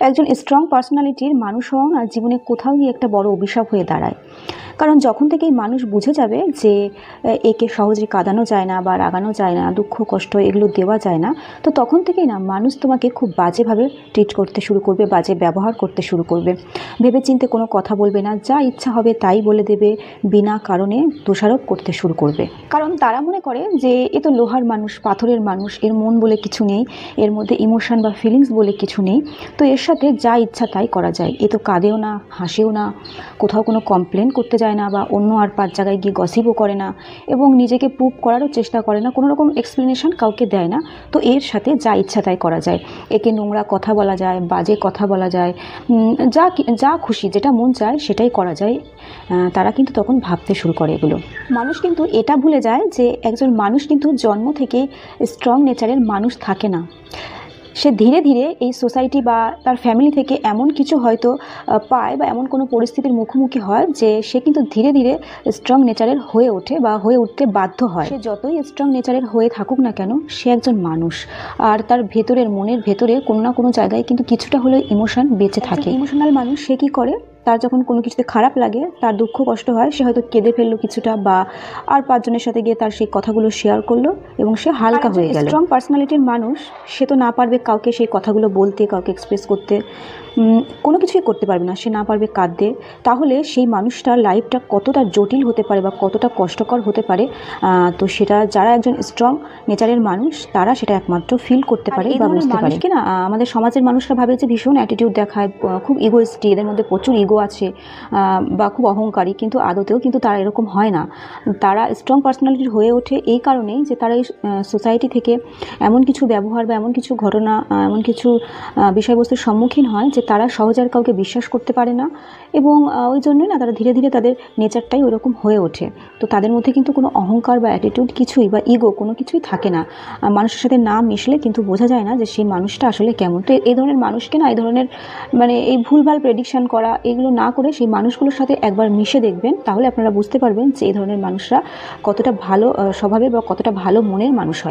একজন স্ট্রং পার্সোনালিটির মানুষ হওয়া না জীবনে কোথাও গিয়ে একটা বড় অভিশাপ হয়ে দাঁড়ায়। কারণ যখন থেকেই মানুষ বুঝে যাবে যে একে সহজে কাঁদানো যায় না বা রাগানো যায় না, দুঃখ কষ্ট এগুলো দেওয়া যায় না, তো তখন থেকেই না মানুষ তোমাকে খুব বাজেভাবে ট্রিট করতে শুরু করবে, বাজে ব্যবহার করতে শুরু করবে। ভেবেচিন্তে কোনো কথা বলবে না, যা ইচ্ছা হবে তাই বলে দেবে, বিনা কারণে দোষারোপ করতে শুরু করবে। কারণ তারা মনে করে যে এ তো লোহার মানুষ, পাথরের মানুষ, এর মন বলে কিছু নেই, এর মধ্যে ইমোশন বা ফিলিংস বলে কিছু নেই, তো এর সাথে যা ইচ্ছা তাই করা যায়। এ তো কাঁদেও না, হাসেও না, কোথাও কোনো কমপ্লেন করতে যায় না বা অন্য আর 5 জায়গায় গিয়ে গসিপও করে না, এবং নিজেকে প্রুভ করারও চেষ্টা করে না, কোনো রকম এক্সপ্লেনেশন কাউকে দেয় না। তো এর সাথে যা ইচ্ছা তাই করা যায়, একে নোংরা কথা বলা যায়, বাজে কথা বলা যায়, যা যা খুশি যেটা মন চায় সেটাই করা যায়। তারা কিন্তু তখন ভাবতে শুরু করে এগুলো। মানুষ কিন্তু এটা ভুলে যায় যে একজন মানুষ কিন্তু জন্ম থেকে স্ট্রং নেচারের মানুষ থাকে না। সে ধীরে ধীরে এই সোসাইটি বা তার ফ্যামিলি থেকে এমন কিছু হয়তো পায় বা এমন কোনো পরিস্থিতির মুখোমুখি হয় যে সে কিন্তু ধীরে ধীরে স্ট্রং নেচারের হয়ে ওঠে বা হয়ে উঠতে বাধ্য হয়। সে যতই স্ট্রং নেচারের হয়ে থাকুক না কেন, সে একজন মানুষ, আর তার ভেতরের মনের ভেতরে কোনো না কোনো জায়গায় কিন্তু কিছুটা হলেও ইমোশন বেঁচে থাকে। ইমোশনাল মানুষ সে কী করে, তার যখন কোনো কিছুতে খারাপ লাগে, তার দুঃখ কষ্ট হয়, সে হয়তো কেঁদে ফেললো কিছুটা, বা আর 5 জনের সাথে গিয়ে তার সেই কথাগুলো শেয়ার করলো এবং সে হালকা হয়ে গেল। স্ট্রং পার্সোনালিটির মানুষ সে তো না পারবে কাউকে সেই কথাগুলো বলতে, কাউকে এক্সপ্রেস করতে, কোনো কিছুই করতে পারবে না, সে না পারবে কাঁদতে। তাহলে সেই মানুষটার লাইফটা কতটা জটিল হতে পারে বা কতটা কষ্টকর হতে পারে, তো সেটা যারা একজন স্ট্রং নেচারের মানুষ তারা সেটা একমাত্র ফিল করতে পারে বা বুঝতে পারে। কি না, আমাদের সমাজের মানুষরা ভাবে যে ভীষণ অ্যাটিটিউড দেখায়, খুব ইগোইস্টি, এদের মধ্যে প্রচুর ইগো আছে, বা খুব অহংকারী, কিন্তু আদতেও কিন্তু তারা এরকম হয় না। তারা স্ট্রং পার্সোনালিটির হয়ে ওঠে এই কারণেই যে তারা এই সোসাইটি থেকে এমন কিছু ব্যবহার বা এমন কিছু ঘটনা, এমন কিছু বিষয়বস্তুর সম্মুখীন হয় যে তারা সহজে আর কাউকে বিশ্বাস করতে পারে না, এবং ওই জন্যই না তারা ধীরে ধীরে তাদের নেচারটাই ওরকম হয়ে ওঠে। তো তাদের মধ্যে কিন্তু কোনো অহংকার বা অ্যাটিটিউড কিছুই বা ইগো কোনো কিছুই থাকে না। মানুষের সাথে না মিশলে কিন্তু বোঝা যায় না যে সেই মানুষটা আসলে কেমন। তো এই ধরনের মানুষকে না, এই ধরনের মানে এই ভুলভাল প্রেডিকশান করা এগুলো না করে সেই মানুষগুলোর সাথে একবার মিশে দেখবেন, তাহলে আপনারা বুঝতে পারবেন যে এই ধরনের মানুষরা কতটা ভালো স্বভাবের বা কতটা ভালো মনের মানুষ হয়।